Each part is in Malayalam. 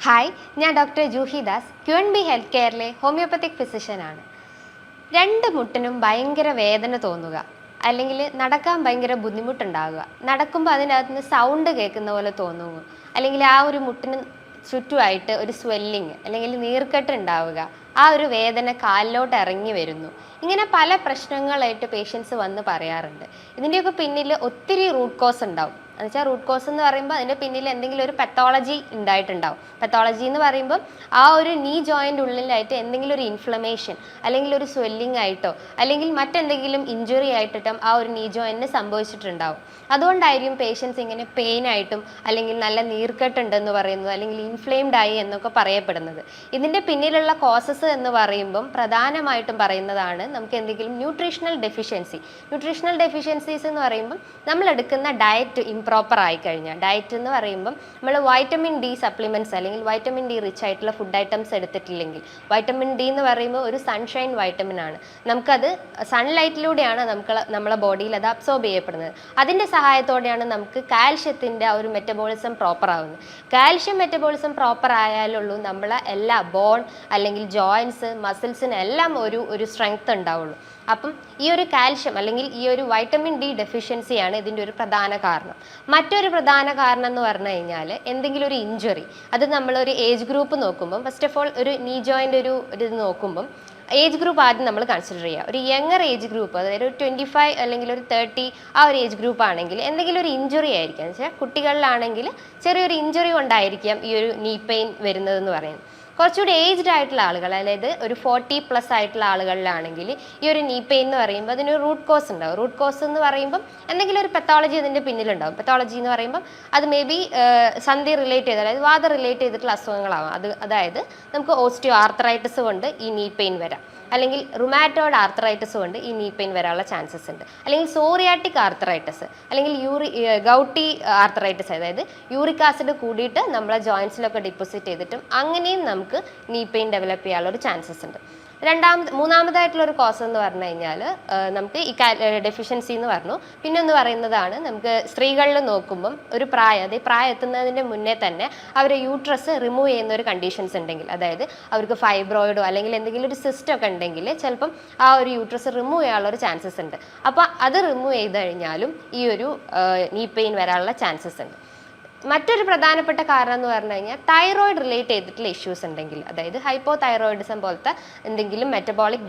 ഹായ്, ഞാൻ doctor Juhi Das, QNB health കെയറിലെ ഹോമിയോപ്പത്തിക് ഫിസിഷ്യനാണ്. രണ്ട് മുട്ടിനും ഭയങ്കര വേദന തോന്നുക, അല്ലെങ്കിൽ നടക്കാൻ ഭയങ്കര ബുദ്ധിമുട്ടുണ്ടാകുക, നടക്കുമ്പോൾ അതിനകത്ത് നിന്ന് സൗണ്ട് കേൾക്കുന്ന പോലെ തോന്നുക, അല്ലെങ്കിൽ ആ ഒരു മുട്ടിന് ചുറ്റുമായിട്ട് ഒരു സ്വെല്ലിങ് അല്ലെങ്കിൽ നീർക്കെട്ട് ഉണ്ടാവുക, ആ ഒരു വേദന കാലിലോട്ട് ഇറങ്ങി വരുന്നു. ഇങ്ങനെ പല പ്രശ്നങ്ങളായിട്ട് പേഷ്യൻസ് വന്ന് പറയാറുണ്ട്. ഇതിൻ്റെയൊക്കെ പിന്നിൽ ഒത്തിരി റൂട്ട് കോസ് ഉണ്ടാവും. എന്നുവെച്ചാൽ റൂട്ട് കോസ് എന്ന് പറയുമ്പോൾ അതിൻ്റെ പിന്നിൽ എന്തെങ്കിലും ഒരു പെത്തോളജി ഉണ്ടായിട്ടുണ്ടാവും. പെത്തോളജി എന്ന് പറയുമ്പോൾ ആ ഒരു നീ ജോയിൻ്റ് ഉള്ളിലായിട്ട് എന്തെങ്കിലും ഒരു ഇൻഫ്ലമേഷൻ അല്ലെങ്കിൽ ഒരു സ്വെല്ലിംഗ് ആയിട്ടോ അല്ലെങ്കിൽ മറ്റെന്തെങ്കിലും ഇഞ്ചുറി ആയിട്ടോ ആ ഒരു നീ ജോയിൻറ്റിന് സംഭവിച്ചിട്ടുണ്ടാവും. അതുകൊണ്ടായിരിക്കും പേഷ്യൻസ് ഇങ്ങനെ പെയിൻ ആയിട്ടും അല്ലെങ്കിൽ നല്ല നീർക്കെട്ടുണ്ടെന്ന് പറയുന്നത് അല്ലെങ്കിൽ ഇൻഫ്ലെയിംഡ് ആയി എന്നൊക്കെ പറയപ്പെടുന്നത്. ഇതിൻ്റെ പിന്നിലുള്ള കോസസ് എന്ന് പറയുമ്പം പ്രധാനമായിട്ടും പറയുന്നതാണ് നമുക്ക് എന്തെങ്കിലും ന്യൂട്രീഷണൽ ഡെഫിഷ്യൻസീസ് എന്ന് പറയുമ്പം നമ്മൾ എടുക്കുന്ന ഡയറ്റ് ഇംപ്രോപ്പർ ആയി കഴിഞ്ഞാൽ, ഡയറ്റ് എന്ന് പറയുമ്പം നമ്മൾ വൈറ്റമിൻ ഡി സപ്ലിമെൻറ്റ്സ് അല്ലെങ്കിൽ വൈറ്റമിൻ ഡി റിച്ച് ആയിട്ടുള്ള ഫുഡ് ഐറ്റംസ് എടുത്തിട്ടില്ലെങ്കിൽ, വൈറ്റമിൻ ഡി എന്ന് പറയുമ്പോൾ ഒരു സൺഷൈൻ വൈറ്റമിൻ ആണ്. നമുക്കത് സൺലൈറ്റിലൂടെയാണ് നമ്മളെ ബോഡിയിൽ അത് അബ്സോർബ് ചെയ്യപ്പെടുന്നത്. അതിൻ്റെ സഹായത്തോടെയാണ് നമുക്ക് കാൽഷ്യത്തിൻ്റെ ആ ഒരു മെറ്റബോളിസം പ്രോപ്പർ ആവുന്നത്. കാൽഷ്യം മെറ്റബോളിസം പ്രോപ്പർ ആയാലുള്ളൂ നമ്മളെ എല്ലാ ബോൺ അല്ലെങ്കിൽ ജോയിൻറ്റ്സ് മസിൽസിനെല്ലാം ഒരു സ്ട്രെങ്ത് ഉണ്ടാവുള്ളൂ. അപ്പം ഈ ഒരു കാൽഷ്യം അല്ലെങ്കിൽ ഈ ഒരു വൈറ്റമിൻ ഡി ഡെഫിഷ്യൻസിയാണ് ഇതിൻ്റെ ഒരു പ്രധാന കാരണം. മറ്റൊരു പ്രധാന കാരണം എന്ന് പറഞ്ഞു കഴിഞ്ഞാൽ എന്തെങ്കിലും ഒരു ഇഞ്ചുറി, അത് നമ്മളൊരു ഏജ് ഗ്രൂപ്പ് നോക്കുമ്പം, ഫസ്റ്റ് ഓഫ് ഓൾ ഒരു നീ ജോയിൻ്റ് ഇത് നോക്കുമ്പം ഏജ് ഗ്രൂപ്പ് ആദ്യം നമ്മൾ കൺസിഡർ ചെയ്യുക. ഒരു യങ്ങർ ഏജ് ഗ്രൂപ്പ്, അതായത് ഒരു 25 അല്ലെങ്കിൽ ഒരു 30 ആ ഒരു ഏജ് ഗ്രൂപ്പ് ആണെങ്കിൽ എന്തെങ്കിലും ഒരു ഇഞ്ചുറി ആയിരിക്കാം. എന്ന് വെച്ചാൽ കുട്ടികളിലാണെങ്കിൽ ചെറിയൊരു ഇഞ്ചുറി കൊണ്ടായിരിക്കാം ഈ ഒരു നീ പെയിൻ വരുന്നതെന്ന് പറയുന്നത്. കുറച്ചുകൂടി ഏജ്ഡ് ആയിട്ടുള്ള ആളുകൾ, അതായത് ഒരു 40+ ആയിട്ടുള്ള ആളുകളിലാണെങ്കിൽ ഈ ഒരു നീ പെയിൻ എന്ന് പറയുമ്പോൾ അതിനൊരു റൂട്ട് കോസ് ഉണ്ടാവും. റൂട്ട് കോസ് എന്ന് പറയുമ്പം എന്തെങ്കിലും ഒരു പെത്തോളജി അതിൻ്റെ പിന്നിലുണ്ടാവും. പെത്തോളജി എന്ന് പറയുമ്പം അത് മേ ബി സന്ധി റിലേറ്റ് ചെയ്ത്, അതായത് വാദ റിലേറ്റ് ചെയ്തിട്ടുള്ള അസുഖങ്ങളാവാം. അതായത് നമുക്ക് ഓസ്റ്റിയോ ആർത്രൈറ്റിസ് കൊണ്ട് ഈ നീ പെയിൻ വരാം, അല്ലെങ്കിൽ റുമാറ്റോയിഡ് ആർത്രൈറ്റിസ് കൊണ്ട് ഈ നീ പെയിൻ വരാനുള്ള ചാൻസസ് ഉണ്ട്, അല്ലെങ്കിൽ സോറിയാറ്റിക് ആർത്രൈറ്റിസ്, അല്ലെങ്കിൽ ഗൗട്ടി ആർത്രൈറ്റിസ്, അതായത് യൂറിക് ആസിഡ് കൂടിയിട്ട് നമ്മളെ ജോയിൻസിലൊക്കെ ഡിപ്പോസിറ്റ് ചെയ്തിട്ടും അങ്ങനെയും നമുക്ക് നീ പെയിൻ ഡെവലപ്പ് ചെയ്യാനുള്ള ഒരു ചാൻസസ് ഉണ്ട്. മൂന്നാമതായിട്ടുള്ളൊരു കോസ് എന്ന് പറഞ്ഞു കഴിഞ്ഞാൽ നമുക്ക് ഈ ഡെഫിഷ്യൻസി എന്ന് പറഞ്ഞു. പിന്നെ ഒന്ന് പറയുന്നതാണ്, നമുക്ക് സ്ത്രീകളിൽ നോക്കുമ്പം ഒരു പ്രായം എത്തുന്നതിൻ്റെ മുന്നേ തന്നെ അവരെ യൂട്രസ് റിമൂവ് ചെയ്യുന്ന ഒരു കണ്ടീഷൻസ് ഉണ്ടെങ്കിൽ, അതായത് അവർക്ക് ഫൈബ്രോയിഡോ അല്ലെങ്കിൽ എന്തെങ്കിലും ഒരു സിസ്റ്റൊക്കെ ഉണ്ടെങ്കിൽ ചിലപ്പം ആ ഒരു യൂട്രസ് റിമൂവ് ചെയ്യാനുള്ള ഒരു ചാൻസസ് ഉണ്ട്. അപ്പോൾ അത് റിമൂവ് ചെയ്ത് കഴിഞ്ഞാലും ഈ ഒരു നീ പെയിൻ വരാനുള്ള ചാൻസസ് ഉണ്ട്. മറ്റൊരു പ്രധാനപ്പെട്ട കാരണം എന്ന് പറഞ്ഞു കഴിഞ്ഞാൽ തൈറോയിഡ് റിലേറ്റ് ചെയ്തിട്ടുള്ള ഇഷ്യൂസ് ഉണ്ടെങ്കിൽ, അതായത് ഹൈപ്പോ തൈറോയിഡിസം പോലത്തെ എന്തെങ്കിലും മെറ്റബോളിക്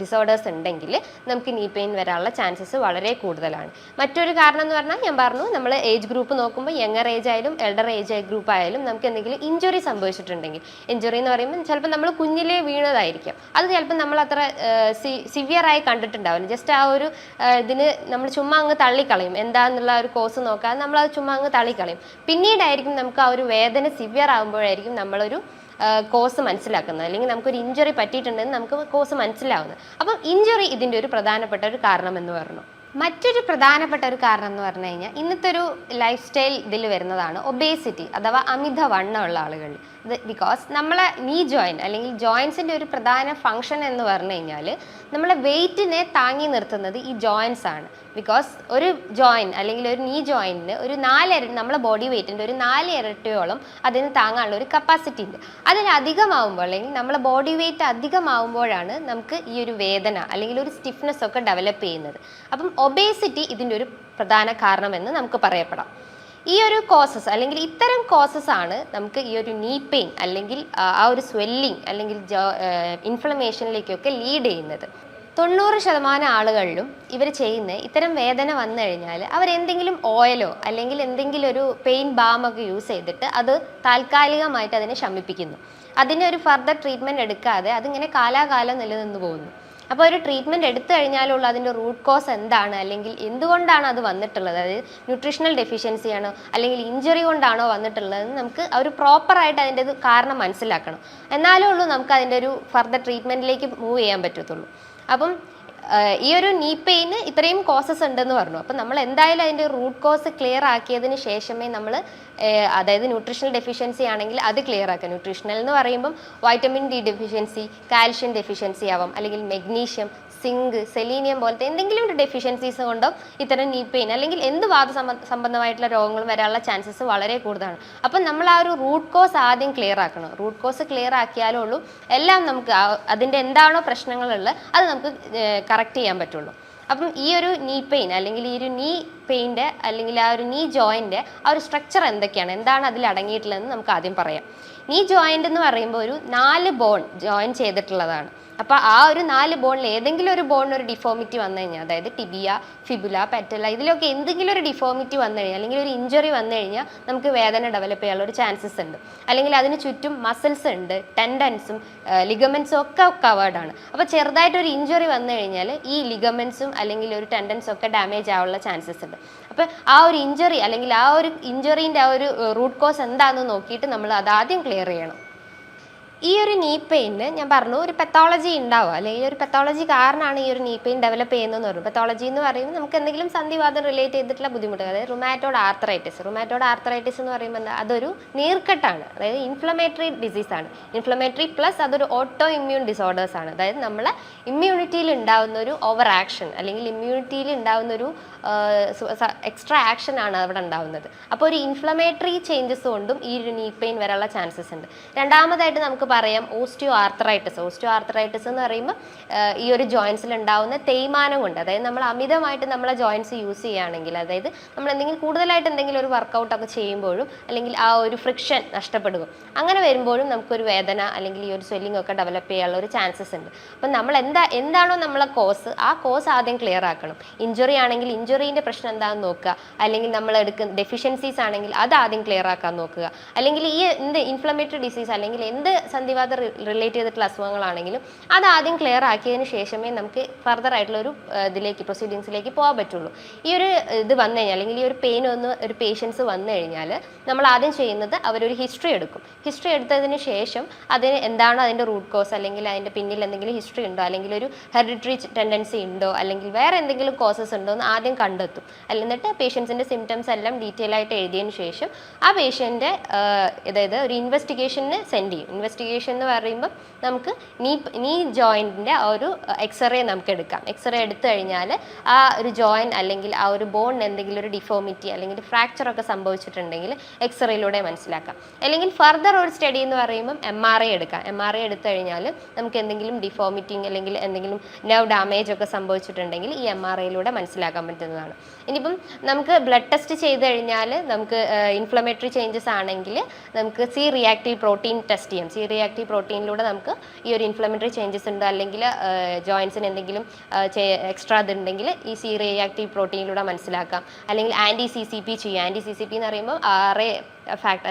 ഡിസോർഡേഴ്സ് ഉണ്ടെങ്കിൽ നമുക്ക് നീ പെയിൻ വരാനുള്ള ചാൻസസ് വളരെ കൂടുതലാണ്. മറ്റൊരു കാരണം എന്ന് പറഞ്ഞാൽ ഞാൻ പറഞ്ഞു, നമ്മൾ ഏജ് ഗ്രൂപ്പ് നോക്കുമ്പോൾ യങ്ങർ ഏജ് ആയാലും എൽഡർ ഏജ് ഗ്രൂപ്പ് ആയാലും നമുക്ക് എന്തെങ്കിലും ഇഞ്ചുറി സംഭവിച്ചിട്ടുണ്ടെങ്കിൽ, ഇഞ്ചുറി എന്ന് പറയുമ്പോൾ ചിലപ്പോൾ നമ്മൾ കുഞ്ഞിലേ വീണതായിരിക്കാം, അത് ചിലപ്പോൾ നമ്മൾ അത്ര സിവിയറായി കണ്ടിട്ടുണ്ടാവില്ല. ജസ്റ്റ് ആ ഒരു ഇതിന് നമ്മൾ ചുമ്മാ അങ്ങ് തള്ളിക്കളയും, എന്താന്നുള്ള ഒരു കോസ് നോക്കാതെ നമ്മളത് ചുമ്മാ അങ്ങ് തള്ളിക്കളയും. പിന്നീടായിരിക്കും നമുക്ക് ആ ഒരു വേദന സിവിയർ ആകുമ്പോഴായിരിക്കും നമ്മളൊരു കോസ് മനസ്സിലാക്കുന്നത്, അല്ലെങ്കിൽ നമുക്കൊരു ഇഞ്ചുറി പറ്റിയിട്ടുണ്ടെന്ന് നമുക്ക് കോസ് മനസ്സിലാവുന്നത്. അപ്പം ഇഞ്ചുറി ഇതിൻ്റെ ഒരു പ്രധാനപ്പെട്ട ഒരു കാരണം എന്ന് പറഞ്ഞു. മറ്റൊരു പ്രധാനപ്പെട്ട ഒരു കാരണം എന്ന് പറഞ്ഞു കഴിഞ്ഞാൽ ഇന്നത്തെ ഒരു ലൈഫ് സ്റ്റൈൽ ഇതിൽ വരുന്നതാണ് ഒബേസിറ്റി, അഥവാ അമിതവണ്ണമുള്ള ആളുകൾ. ബിക്കോസ് നമ്മളെ നീ ജോയിൻറ്റ് അല്ലെങ്കിൽ ജോയിൻസിൻ്റെ ഒരു പ്രധാന ഫങ്ഷൻ എന്ന് പറഞ്ഞു കഴിഞ്ഞാൽ നമ്മളെ വെയ്റ്റിനെ താങ്ങി നിർത്തുന്നത് ഈ ജോയിൻസ് ആണ്. ബിക്കോസ് ഒരു ജോയിൻറ്റ് അല്ലെങ്കിൽ ഒരു നീ ജോയിൻറ്റിന് ഒരു 4 ഇരട്ടി നമ്മളെ ബോഡി വെയ്റ്റിൻ്റെ ഒരു 4 ഇരട്ടിയോളം അതിന് താങ്ങാനുള്ള ഒരു കപ്പാസിറ്റി ഉണ്ട്. അതിലധികമാവുമ്പോൾ അല്ലെങ്കിൽ നമ്മളെ ബോഡി വെയ്റ്റ് അധികമാവുമ്പോഴാണ് നമുക്ക് ഈ ഒരു വേദന അല്ലെങ്കിൽ ഒരു സ്റ്റിഫ്നെസ് ഒക്കെ ഡെവലപ്പ് ചെയ്യുന്നത്. അപ്പം ഒബേസിറ്റി ഇതിൻ്റെ ഒരു പ്രധാന കാരണമെന്ന് നമുക്ക് പറയപ്പെടാം. ഈ ഒരു കോസസ് അല്ലെങ്കിൽ ഇത്തരം കോസസ് ആണ് നമുക്ക് ഈ ഒരു നീ പെയിൻ അല്ലെങ്കിൽ ആ ഒരു സ്വെല്ലിങ് അല്ലെങ്കിൽ ഇൻഫ്ലമേഷനിലേക്കൊക്കെ ലീഡ് ചെയ്യുന്നത്. 90% ആളുകളിലും ഇവർ ചെയ്യുന്ന ഇത്തരം വേദന വന്നു കഴിഞ്ഞാൽ അവരെന്തെങ്കിലും ഓയിലോ അല്ലെങ്കിൽ എന്തെങ്കിലും ഒരു പെയിൻ ബാമൊക്കെ യൂസ് ചെയ്തിട്ട് അത് താൽക്കാലികമായിട്ട് അതിനെ ശമിപ്പിക്കുന്നു. അതിനൊരു ഫർദർ ട്രീറ്റ്മെൻറ്റ് എടുക്കാതെ അതിങ്ങനെ കാലാകാലം നിലനിന്ന് പോകുന്നു. അപ്പോൾ ഒരു ട്രീറ്റ്മെൻറ്റ് എടുത്തു കഴിഞ്ഞാലുള്ള അതിൻ്റെ റൂട്ട് കോസ് എന്താണ്, അല്ലെങ്കിൽ എന്തുകൊണ്ടാണ് അത് വന്നിട്ടുള്ളത്, അതായത് ന്യൂട്രീഷണൽ ഡെഫിഷ്യൻസി ആണോ അല്ലെങ്കിൽ ഇഞ്ചുറി കൊണ്ടാണോ വന്നിട്ടുള്ളതെന്ന് നമുക്ക് ഒരു പ്രോപ്പറായിട്ട് അതിൻ്റെ കാരണം മനസ്സിലാക്കണം. എന്നാലേ ഉള്ളൂ നമുക്ക് അതിൻ്റെ ഒരു ഫർദർ ട്രീറ്റ്മെൻറ്റിലേക്ക് മൂവ് ചെയ്യാൻ പറ്റത്തുള്ളൂ. അപ്പം ഈ ഒരു നീ പെയിന് ഇത്രയും കോസസ് ഉണ്ടെന്ന് പറഞ്ഞു. അപ്പം നമ്മൾ എന്തായാലും അതിൻ്റെ റൂട്ട് കോസ് ക്ലിയർ ആക്കിയതിന് ശേഷമേ നമ്മൾ അതായത് ന്യൂട്രീഷണൽ ഡെഫിഷ്യൻസി ആണെങ്കിൽ അത് ക്ലിയർ ആക്കുക. ന്യൂട്രീഷണൽ എന്ന് പറയുമ്പം vitamin D deficiency, calcium deficiency ആവാം, അല്ലെങ്കിൽ മെഗ്നീഷ്യം, സിങ്ക്, സെലീനിയം പോലത്തെ എന്തെങ്കിലും ഒരു ഡെഫിഷ്യൻസീസ് കൊണ്ടോ ഇത്തരം നീ പെയിൻ അല്ലെങ്കിൽ എന്ത് സംബന്ധമായിട്ടുള്ള രോഗങ്ങളും വരാനുള്ള ചാൻസസ് വളരെ കൂടുതലാണ്. അപ്പം നമ്മൾ ആ ഒരു റൂട്ട് കോസ് ആദ്യം ക്ലിയർ ആക്കണം. റൂട്ട് കോസ് ക്ലിയർ ആക്കിയാലേ ഉള്ളൂ എല്ലാം നമുക്ക് അതിൻ്റെ എന്താണോ പ്രശ്നങ്ങളുള്ളത് അത് നമുക്ക് കറക്റ്റ് ചെയ്യാൻ പറ്റുള്ളൂ. അപ്പം ഈ ഒരു നീ പെയിൻ അല്ലെങ്കിൽ ഈ ഒരു നീ പെയിൻ്റെ അല്ലെങ്കിൽ ആ ഒരു നീ ജോയിൻ്റെ ആ ഒരു സ്ട്രക്ചർ എന്തൊക്കെയാണ്, എന്താണ് അതിൽ അടങ്ങിയിട്ടുള്ളതെന്ന് നമുക്ക് ആദ്യം പറയാം. നീ ജോയിൻ്റ് എന്ന് പറയുമ്പോൾ ഒരു 4 ബോൺ ജോയിൻ ചെയ്തിട്ടുള്ളതാണ്. അപ്പോൾ ആ ഒരു 4 ബോണിൽ ഏതെങ്കിലും ഒരു ബോണിന് ഒരു ഡിഫോമിറ്റി വന്നു കഴിഞ്ഞാൽ, അതായത് ടിബിയ, ഫിബുല, പെറ്റല, ഇതിലൊക്കെ എന്തെങ്കിലും ഒരു ഡിഫോമിറ്റി വന്നു കഴിഞ്ഞാൽ അല്ലെങ്കിൽ ഒരു ഇഞ്ചുറി വന്നു കഴിഞ്ഞാൽ നമുക്ക് വേദന ഡെവലപ്പ് ചെയ്യാനുള്ള ഒരു ചാൻസസ് ഉണ്ട്. അല്ലെങ്കിൽ അതിന് ചുറ്റും മസിൽസ് ഉണ്ട്, ടെൻഡൻസും ലിഗമെൻസും ഒക്കെ കവേർഡാണ്. അപ്പോൾ ചെറുതായിട്ടൊരു ഇഞ്ചുറി വന്നു കഴിഞ്ഞാൽ ഈ ലിഗമെൻസും അല്ലെങ്കിൽ ഒരു ടെൻഡൻസും ഒക്കെ ഡാമേജ് ആവാനുള്ള ചാൻസസ് ഉണ്ട്. അപ്പോൾ ആ ഒരു ഇഞ്ചുറി അല്ലെങ്കിൽ ആ ഒരു ഇഞ്ചുറീൻ്റെ ആ ഒരു റൂട്ട് കോസ് എന്താണെന്ന് നോക്കിയിട്ട് നമ്മൾ അതാദ്യം ക്ലിയർ ചെയ്യണം. ഈ ഒരു നീ പെയിന് ഞാൻ പറഞ്ഞു ഒരു പെത്തോളജി ഉണ്ടാവുക, അല്ലെങ്കിൽ ഒരു പെത്തോളജി കാരണമാണ് ഈ ഒരു നീ പെയിൻ ഡെവലപ്പ് ചെയ്യുന്നതെന്ന് പറഞ്ഞു. പെത്തോളജി എന്ന് പറയുമ്പോൾ നമുക്ക് എന്തെങ്കിലും സന്ധിവാദം റിലേറ്റ് ചെയ്തിട്ടുള്ള ബുദ്ധിമുട്ടുകൾ, അതായത് റുമാറ്റോയ്ഡ് ആർത്രൈറ്റിസ് എന്ന് പറയുമ്പോൾ എന്താ, അതൊരു നീർക്കെട്ടാണ്, അതായത് ഇൻഫ്ലമേറ്ററി ഡിസീസാണ്. ഇൻഫ്ലമേറ്ററി പ്ലസ് അതൊരു ഓട്ടോ ഇമ്മ്യൂൺ ഡിസോർഡേഴ്സ് ആണ്. അതായത് നമ്മളെ ഇമ്മ്യൂണിറ്റിയിൽ ഉണ്ടാകുന്ന ഒരു ഓവർ ആക്ഷൻ അല്ലെങ്കിൽ ഇമ്മ്യൂണിറ്റിയിൽ ഉണ്ടാകുന്ന ഒരു എക്സ്ട്രാ ആക്ഷൻ ആണ് അവിടെ ഉണ്ടാകുന്നത്. അപ്പോൾ ഒരു ഇൻഫ്ലമേറ്ററി ചേഞ്ചസ് കൊണ്ടും ഈ ഒരു നീ പെയിൻ വരാനുള്ള ചാൻസസ് ഉണ്ട്. രണ്ടാമതായിട്ട് നമുക്ക് പറയാം ഓസ്റ്റിയോ ആർത്രൈറ്റിസ് എന്ന് പറയുമ്പോൾ ഈ ഒരു ജോയിൻസിൽ ഉണ്ടാകുന്ന തേയ്മാനം കൊണ്ട്, അതായത് നമ്മൾ അമിതമായിട്ട് നമ്മളെ ജോയിൻസ് യൂസ് ചെയ്യുകയാണെങ്കിൽ, അതായത് നമ്മൾ എന്തെങ്കിലും കൂടുതലായിട്ട് എന്തെങ്കിലും ഒരു വർക്കൗട്ടൊക്കെ ചെയ്യുമ്പോഴും അല്ലെങ്കിൽ ആ ഒരു ഫ്രിക്ഷൻ നഷ്ടപ്പെടുക, അങ്ങനെ വരുമ്പോഴും നമുക്കൊരു വേദന അല്ലെങ്കിൽ ഈ ഒരു സ്വെല്ലിംഗ് ഒക്കെ ഡെവലപ്പ് ചെയ്യാനുള്ള ഒരു ചാൻസസ് ഉണ്ട്. അപ്പം നമ്മൾ എന്താണോ നമ്മളെ കോസ്, ആ കോസ് ആദ്യം ക്ലിയർ ആക്കണം. ഇഞ്ചുറി ആണെങ്കിൽ ഇഞ്ചുറീൻ്റെ പ്രശ്നം എന്താണെന്ന് നോക്കുക, അല്ലെങ്കിൽ നമ്മൾ എടുക്കുന്ന ഡെഫിഷ്യൻസീസ് ആണെങ്കിൽ അത് ആദ്യം ക്ലിയർ ആക്കാൻ നോക്കുക. അല്ലെങ്കിൽ ഈ എന്ത് ഇൻഫ്ലമേറ്ററി ഡിസീസ് അല്ലെങ്കിൽ എന്ത് സന്ധിവാദം റിലേറ്റ് ചെയ്തിട്ടുള്ള അസുഖങ്ങളാണെങ്കിലും അത് ആദ്യം ക്ലിയർ ആക്കിയതിന് ശേഷമേ നമുക്ക് ഫർദർ ആയിട്ടുള്ള ഒരു പ്രൊസീഡിങ്സിലേക്ക് പോകാൻ പറ്റുള്ളൂ. ഈ ഒരു ഇത് വന്നു കഴിഞ്ഞാൽ അല്ലെങ്കിൽ ഈ ഒരു പെയിൻ ഒരു പേഷ്യൻസ് വന്നു കഴിഞ്ഞാൽ നമ്മൾ ആദ്യം ചെയ്യുന്നത് അവരൊരു ഹിസ്റ്ററി എടുക്കും. ഹിസ്റ്ററി എടുത്തതിന് ശേഷം അതിന് എന്താണ് അതിൻ്റെ റൂട്ട് കോസ്, അല്ലെങ്കിൽ അതിൻ്റെ പിന്നിൽ എന്തെങ്കിലും ഹിസ്റ്ററി ഉണ്ടോ, അല്ലെങ്കിൽ ഒരു ഹെറിഡിറ്ററി ടെൻഡൻസി ഉണ്ടോ, അല്ലെങ്കിൽ വേറെ എന്തെങ്കിലും കോസസ് ഉണ്ടോ എന്ന് ആദ്യം കണ്ടെത്തും. എന്നിട്ട് പേഷ്യൻസിൻ്റെ സിംറ്റംസ് എല്ലാം ഡീറ്റെയിൽ ആയിട്ട് എഴുതിയതിന് ശേഷം ആ പേഷ്യൻ്റെ അതായത് ഒരു ഇൻവെസ്റ്റിഗേഷന് സെൻഡ് ചെയ്യും. ഇൻവെസ്റ്റിഗേഷൻ എന്ന് പറയുമ്പോൾ നമുക്ക് നീ ജോയിൻറ്റിൻ്റെ ആ ഒരു എക്സ്റേ നമുക്ക് എടുക്കാം. എക്സ്റേ എടുത്തു കഴിഞ്ഞാൽ ആ ഒരു ജോയിൻ അല്ലെങ്കിൽ ആ ഒരു ബോണിന് എന്തെങ്കിലും ഒരു ഡിഫോമിറ്റി അല്ലെങ്കിൽ ഫ്രാക്ചറൊക്കെ സംഭവിച്ചിട്ടുണ്ടെങ്കിൽ എക്സ്റേയിലൂടെ മനസ്സിലാക്കാം. അല്ലെങ്കിൽ ഫർദർ ഒരു സ്റ്റഡി എന്ന് പറയുമ്പം MRI എടുക്കാം. MRI എടുത്തു കഴിഞ്ഞാൽ നമുക്ക് എന്തെങ്കിലും ഡിഫോമിറ്റിങ് അല്ലെങ്കിൽ എന്തെങ്കിലും നെർവ് ഡാമേജ് ഒക്കെ സംഭവിച്ചിട്ടുണ്ടെങ്കിൽ ഈ MRIയിലൂടെ മനസ്സിലാക്കാൻ പറ്റുന്നതാണ്. ഇനിയിപ്പം നമുക്ക് ബ്ലഡ് ടെസ്റ്റ് ചെയ്ത് കഴിഞ്ഞാൽ നമുക്ക് ഇൻഫ്ലമേറ്ററി ചേഞ്ചസ് ആണെങ്കിൽ നമുക്ക് C-റിയാക്റ്റീവ് പ്രോട്ടീൻ ടെസ്റ്റ് ചെയ്യാം. C-റിയാക്റ്റീവ് പ്രോട്ടീനിലൂടെ നമുക്ക് ഈ ഒരു ഇൻഫ്ലമേറ്ററി ചേഞ്ചസ് ഉണ്ട് അല്ലെങ്കിൽ ജോയിൻസിന് എന്തെങ്കിലും എക്സ്ട്രാ ഇതുണ്ടെങ്കിൽ ഈ C-റിയാക്റ്റീവ് പ്രോട്ടീനിലൂടെ മനസ്സിലാക്കാം. അല്ലെങ്കിൽ ANTI-CCP ചെയ്യാം. ANTI-CCP എന്ന് പറയുമ്പോൾ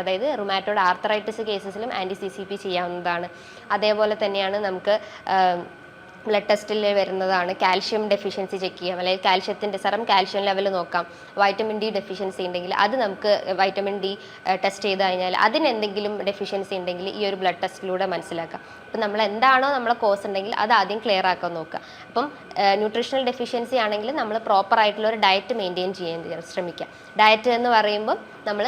അതായത് റുമാറ്റോയ്ഡ് ആർത്രൈറ്റിസ് കേസസിലും ANTI-CCP ചെയ്യാവുന്നതാണ്. അതേപോലെ തന്നെയാണ് നമുക്ക് ബ്ലഡ് ടെസ്റ്റിൽ വരുന്നതാണ് കാൽഷ്യം ഡെഫിഷ്യൻസി ചെക്ക് ചെയ്യാം, അല്ലെങ്കിൽ കാൽഷ്യത്തിൻ്റെ സെറം കാൽഷ്യം ലെവൽ നോക്കാം. വൈറ്റമിൻ ഡി ഡെഫിഷ്യൻസി ഉണ്ടെങ്കിൽ അത് നമുക്ക് വൈറ്റമിൻ ഡി ടെസ്റ്റ് ചെയ്ത് കഴിഞ്ഞാൽ അതിനെന്തെങ്കിലും ഡെഫിഷ്യൻസി ഉണ്ടെങ്കിൽ ഈ ഒരു ബ്ലഡ് ടെസ്റ്റിലൂടെ മനസ്സിലാക്കാം. അപ്പം നമ്മൾ എന്താണോ നമ്മളെ കോസ് ഉണ്ടെങ്കിൽ അത് ആദ്യം ക്ലിയർ ആക്കാൻ നോക്കുക. അപ്പം ന്യൂട്രീഷണൽ ഡെഫിഷ്യൻസി ആണെങ്കിൽ നമ്മൾ പ്രോപ്പർ ആയിട്ടുള്ള ഒരു ഡയറ്റ് മെയിൻറ്റെയിൻ ചെയ്യാൻ ശ്രമിക്കുക. ഡയറ്റ് എന്ന് പറയുമ്പോൾ നമ്മൾ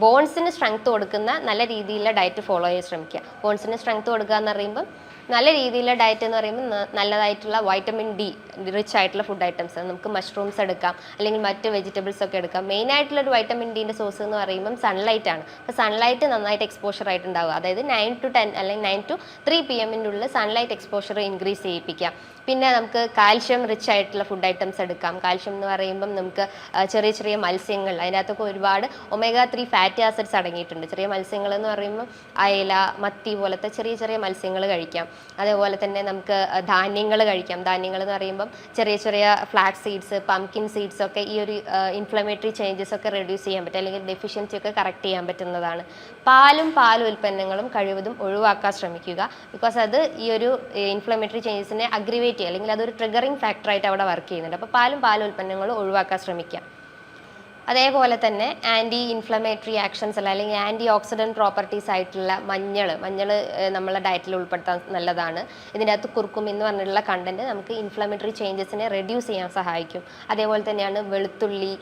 ബോൺസിന് സ്ട്രെങ്ത് കൊടുക്കുന്ന നല്ല രീതിയിലുള്ള ഡയറ്റ് ഫോളോ ചെയ്യാൻ ശ്രമിക്കുക. ബോൺസിന് സ്ട്രെങ്ത് കൊടുക്കുക എന്ന് പറയുമ്പോൾ നല്ല രീതിയിലുള്ള ഡയറ്റ് എന്ന് പറയുമ്പോൾ നല്ലതായിട്ടുള്ള വൈറ്റമിൻ ഡി റിച്ച് ആയിട്ടുള്ള ഫുഡ് ഐറ്റംസ്, നമുക്ക് മഷ്റൂംസ് എടുക്കാം അല്ലെങ്കിൽ മറ്റ് വെജിറ്റബിൾസ് ഒക്കെ എടുക്കാം. മെയിനായിട്ടുള്ളൊരു വൈറ്റമിൻ ഡിൻ്റെ സോഴ്സ് എന്ന് പറയുമ്പം സൺലൈറ്റ് ആണ്. അപ്പോൾ സൺലൈറ്റ് നന്നായിട്ട് എക്സ്പോഷർ ആയിട്ടുണ്ടാവുക, അതായത് 9 to 10 അല്ലെങ്കിൽ 9 to 3 PM ഉള്ളിൽ സൺലൈറ്റ് എക്സ്പോഷർ ഇൻക്രീസ് ചെയ്യിപ്പിക്കാം. പിന്നെ നമുക്ക് കാൽഷ്യം റിച്ച് ആയിട്ടുള്ള ഫുഡ് ഐറ്റംസ് എടുക്കാം. കാൽഷ്യം എന്ന് പറയുമ്പം നമുക്ക് ചെറിയ ചെറിയ മത്സ്യങ്ങൾ, അതിനകത്തൊക്കെ ഒരുപാട് omega-3 ഫാറ്റി ആസിഡ്സ് അടങ്ങിയിട്ടുണ്ട്. ചെറിയ മത്സ്യങ്ങൾ എന്ന് പറയുമ്പോൾ അയല, മത്തി പോലത്തെ ചെറിയ ചെറിയ മത്സ്യങ്ങൾ കഴിക്കാം. അതേപോലെ തന്നെ നമുക്ക് ധാന്യങ്ങൾ കഴിക്കാം. ധാന്യങ്ങൾ എന്ന് പറയുമ്പം ചെറിയ ചെറിയ ഫ്ലാക്സ് സീഡ്സ്, പംകിൻ സീഡ്സ് ഒക്കെ ഈ ഒരു ഇൻഫ്ലമേറ്ററി ചേഞ്ചസ് ഒക്കെ റെഡ്യൂസ് ചെയ്യാൻ പറ്റും, അല്ലെങ്കിൽ ഡെഫിഷ്യൻസി ഒക്കെ കറക്റ്റ് ചെയ്യാൻ പറ്റുന്നതാണ്. പാൽ ഉൽപ്പന്നങ്ങളും കഴിവതും ഒഴിവാക്കാൻ ശ്രമിക്കുക. ബിക്കോസ് അത് ഈ ഒരു ഇൻഫ്ലമേറ്ററി ചേഞ്ചസിനെ അഗ്രിവേറ്റ് ചെയ്യുക, അല്ലെങ്കിൽ അതൊരു ട്രിഗറിങ് ഫാക്ടറായിട്ട് അവിടെ വർക്ക് ചെയ്യുന്നുണ്ട്. അപ്പോൾ പാൽ ഉൽപ്പന്നങ്ങളും ഒഴിവാക്കാൻ ശ്രമിക്കുക. അതേപോലെ തന്നെ ആൻറ്റി ഇൻഫ്ലമേറ്ററി ആക്ഷൻസ് അല്ലെങ്കിൽ ആൻറ്റി ഓക്സിഡൻറ്റ് പ്രോപ്പർട്ടീസ് ആയിട്ടുള്ള മഞ്ഞൾ നമ്മളെ ഡയറ്റിൽ ഉൾപ്പെടുത്താൻ നല്ലതാണ്. ഇതിൻ്റെ അകത്ത് കുർക്കും എന്ന് പറഞ്ഞിട്ടുള്ള കണ്ടന്റ് നമുക്ക് ഇൻഫ്ലമേറ്ററി ചേഞ്ചസിനെ റെഡ്യൂസ് ചെയ്യാൻ സഹായിക്കും. അതേപോലെ തന്നെയാണ് വെളുത്തുള്ളി,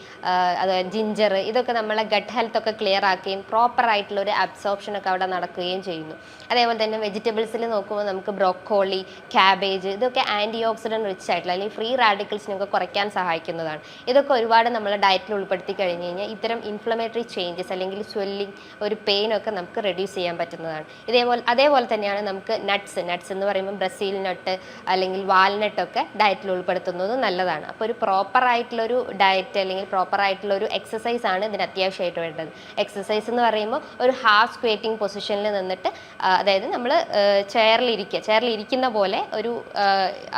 അതായത് ജിഞ്ചർ, ഇതൊക്കെ നമ്മളെ ഗട്ട് ഹെൽത്ത് ഒക്കെ ക്ലിയർ ആക്കുകയും പ്രോപ്പർ ആയിട്ടുള്ള ഒരു അബ്സോർപ്ഷൻ ഒക്കെ അവിടെ നടക്കുകയും ചെയ്യുന്നു. അതേപോലെ തന്നെ വെജിറ്റബിൾസിൽ നോക്കുമ്പോൾ നമുക്ക് ബ്രോക്കോളി, ക്യാബേജ്, ഇതൊക്കെ ആൻറ്റി ഓക്സിഡൻറ്റ് റിച്ച് ആയിട്ടുള്ള അല്ലെങ്കിൽ ഫ്രീ റാഡിക്കൽസിനൊക്കെ കുറയ്ക്കാൻ സഹായിക്കുന്നതാണ്. ഇതൊക്കെ ഒരുപാട് നമ്മളെ ഡയറ്റിൽ ഉൾപ്പെടുത്തി കഴിഞ്ഞ് കഴിഞ്ഞാൽ ഇത്തരം ഇൻഫ്ലമേറ്ററി ചേഞ്ചസ് അല്ലെങ്കിൽ സ്വെല്ലിങ്, ഒരു പെയിൻ ഒക്കെ നമുക്ക് റെഡ്യൂസ് ചെയ്യാൻ പറ്റുന്നതാണ്. അതേപോലെ തന്നെയാണ് നമുക്ക് നട്ട്സ് എന്ന് പറയുമ്പോൾ ബ്രസീൽ നട്ട് അല്ലെങ്കിൽ വാൽനട്ടൊക്കെ ഡയറ്റിൽ ഉൾപ്പെടുത്തുന്നത് നല്ലതാണ്. അപ്പോൾ ഒരു പ്രോപ്പർ ആയിട്ടുള്ളൊരു ഡയറ്റ് അല്ലെങ്കിൽ പ്രോപ്പർ ആയിട്ടുള്ളൊരു എക്സസൈസ് ആണ് ഇതിന് അത്യാവശ്യമായിട്ട് വേണ്ടത്. എക്സസൈസ് എന്ന് പറയുമ്പോൾ ഒരു ഹാഫ് സ്ക്വേറ്റിംഗ് പൊസിഷനിൽ നിന്നിട്ട്, അതായത് നമ്മൾ ചെയറിലിരിക്കുന്ന പോലെ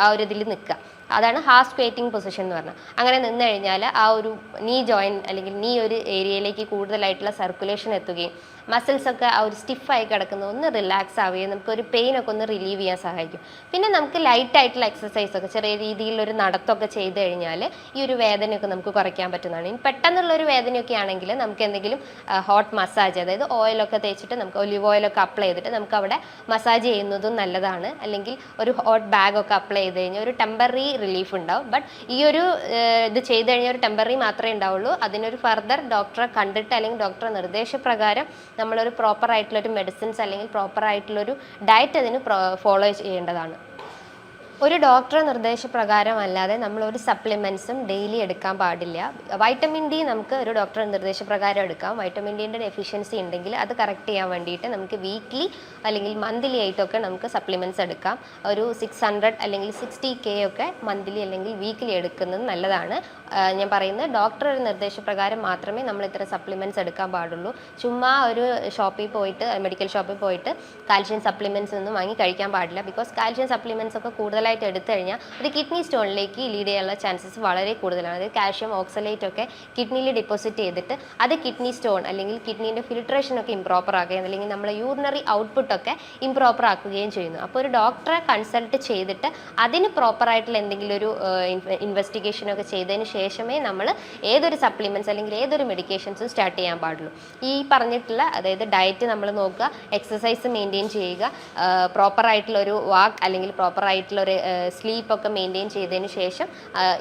ആ ഒരു ഇതിൽ നിൽക്കുക. അതാണ് ഹാഫ് സ്ക്വേറ്റിംഗ് പൊസിഷൻ എന്ന് പറഞ്ഞാൽ. അങ്ങനെ നിന്ന് കഴിഞ്ഞാൽ ആ ഒരു നീ ജോയിൻറ്റ് അല്ലെങ്കിൽ നീ ഒരു ഏരിയയിലേക്ക് കൂടുതലായിട്ടുള്ള സർക്കുലേഷൻ എത്തുകയും മസിൽസ് ഒക്കെ ആ ഒരു സ്റ്റിഫായി കിടക്കുന്നത് ഒന്ന് റിലാക്സ് ആവുകയും നമുക്കൊരു പെയിനൊക്കെ ഒന്ന് റിലീവ് ചെയ്യാൻ സഹായിക്കും. പിന്നെ നമുക്ക് ലൈറ്റ് ആയിട്ടുള്ള എക്സസൈസൊക്കെ ചെറിയ രീതിയിലൊരു നടത്തമൊക്കെ ചെയ്ത് കഴിഞ്ഞാൽ ഈ ഒരു വേദനയൊക്കെ നമുക്ക് കുറയ്ക്കാൻ പറ്റുന്നതാണ്. ഇനി പെട്ടെന്നുള്ളൊരു വേദനയൊക്കെ ആണെങ്കിൽ നമുക്ക് എന്തെങ്കിലും ഹോട്ട് മസാജ്, അതായത് ഓയിലൊക്കെ തേച്ചിട്ട് നമുക്ക് ഒലിവ് ഓയിലൊക്കെ അപ്ലൈ ചെയ്തിട്ട് നമുക്ക് അവിടെ മസാജ് ചെയ്യുന്നതും നല്ലതാണ്. അല്ലെങ്കിൽ ഒരു ഹോട്ട് ബാഗൊക്കെ അപ്ലൈ ചെയ്ത് കഴിഞ്ഞാൽ ഒരു ടെമ്പററി റിലീഫ് ഉണ്ടാവും. ബട്ട് ഈ ഒരു ഇത് ചെയ്ത് കഴിഞ്ഞാൽ ഒരു ടെമ്പററി മാത്രമേ ഉണ്ടാവുള്ളൂ. അതിനൊരു ഫർദർ ഡോക്ടറെ കണ്ടിട്ട് അല്ലെങ്കിൽ ഡോക്ടറെ നിർദ്ദേശപ്രകാരം നമ്മളൊരു പ്രോപ്പർ ആയിട്ടുള്ളൊരു മെഡിസിൻസ് അല്ലെങ്കിൽ പ്രോപ്പർ ആയിട്ടുള്ളൊരു ഡയറ്റ് അതിന് ഫോളോ ചെയ്യേണ്ടതാണ്. ഒരു ഡോക്ടറെ നിർദ്ദേശപ്രകാരം അല്ലാതെ നമ്മളൊരു സപ്ലിമെൻറ്റ്സും ഡെയിലി എടുക്കാൻ പാടില്ല. വൈറ്റമിൻ ഡി നമുക്ക് ഒരു ഡോക്ടറെ നിർദ്ദേശപ്രകാരം എടുക്കാം. വൈറ്റമിൻ ഡിൻ്റെ ഡെഫിഷ്യൻസി ഉണ്ടെങ്കിൽ അത് കറക്റ്റ് ചെയ്യാൻ വേണ്ടിയിട്ട് നമുക്ക് വീക്ക്ലി അല്ലെങ്കിൽ മന്ത്ലി ആയിട്ടൊക്കെ നമുക്ക് സപ്ലിമെൻറ്റ്സ് എടുക്കാം. ഒരു 600 അല്ലെങ്കിൽ 60K ഒക്കെ മന്ത്ലി അല്ലെങ്കിൽ വീക്ക്ലി എടുക്കുന്നത് നല്ലതാണ്. ഞാൻ പറയുന്നത് ഡോക്ടർ ഒരു നിർദ്ദേശപ്രകാരം മാത്രമേ നമ്മൾ ഇത്തരം സപ്ലിമെൻറ്റ്സ് എടുക്കാൻ പാടുള്ളൂ. ചുമ്മാ ഒരു ഷോപ്പിൽ പോയിട്ട്, മെഡിക്കൽ ഷോപ്പിൽ പോയിട്ട് കാൽഷ്യം സപ്ലിമെൻറ്റ്സ് ഒന്നും വാങ്ങി കഴിക്കാൻ പാടില്ല. ബിക്കോസ് കാൽഷ്യം സപ്ലിമെൻറ്റ്സ് ഒക്കെ കൂടുതലായിട്ട് എടുത്തു കഴിഞ്ഞാൽ അത് കിഡ്നി സ്റ്റോണിലേക്ക് ലീഡ് ചെയ്യാനുള്ള ചാൻസസ് വളരെ കൂടുതലാണ്. അതായത് കാൽഷ്യം ഓക്സലേറ്റ് ഒക്കെ കിഡ്നിയിൽ ഡെപ്പോസിറ്റ് ചെയ്തിട്ട് അത് കിഡ്നി സ്റ്റോൺ അല്ലെങ്കിൽ കിഡ്നീൻ്റെ ഫിൽട്രേഷൻ ഒക്കെ ഇംപ്രോപ്പർ ആക്കുകയും അല്ലെങ്കിൽ നമ്മളെ യൂറിനറി ഔട്ട്പുട്ടൊക്കെ ഇംപ്രോപ്പർ ആക്കുകയും ചെയ്യുന്നു. അപ്പോൾ ഒരു ഡോക്ടറെ കൺസൾട്ട് ചെയ്തിട്ട് അതിന് പ്രോപ്പറായിട്ടുള്ള എന്തെങ്കിലും ഒരു ഇൻവെസ്റ്റിഗേഷനൊക്കെ ചെയ്തതിന് ശേഷമേ നമ്മൾ ഏതൊരു സപ്ലിമെൻറ്റ്സ് അല്ലെങ്കിൽ ഏതൊരു മെഡിക്കേഷൻസും സ്റ്റാർട്ട് ചെയ്യാൻ പാടുള്ളൂ. ഈ പറഞ്ഞിട്ടുള്ള, അതായത് ഡയറ്റ് നമ്മൾ നോക്കുക, എക്സസൈസ് മെയിൻറ്റെയിൻ ചെയ്യുക, പ്രോപ്പറായിട്ടുള്ളൊരു വാക്ക് അല്ലെങ്കിൽ പ്രോപ്പറായിട്ടുള്ളൊരു സ്ലീപ്പൊക്കെ മെയിൻറ്റെയിൻ ചെയ്തതിന് ശേഷം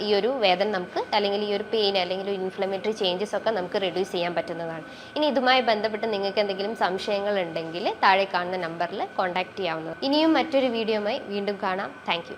ഈ ഒരു വേദന നമുക്ക് അല്ലെങ്കിൽ ഈ ഒരു പെയിൻ അല്ലെങ്കിൽ ഒരു ഇൻഫ്ലമേറ്ററി ചേഞ്ചസ് ഒക്കെ നമുക്ക് റെഡ്യൂസ് ചെയ്യാൻ പറ്റുന്നതാണ്. ഇനി ഇതുമായി ബന്ധപ്പെട്ട് നിങ്ങൾക്ക് എന്തെങ്കിലും സംശയങ്ങൾ ഉണ്ടെങ്കിൽ താഴെ കാണുന്ന നമ്പറിൽ കോൺടാക്ട് ചെയ്യാവുന്നതാണ്. ഇനിയും മറ്റൊരു വീഡിയോയുമായി വീണ്ടും കാണാം. താങ്ക്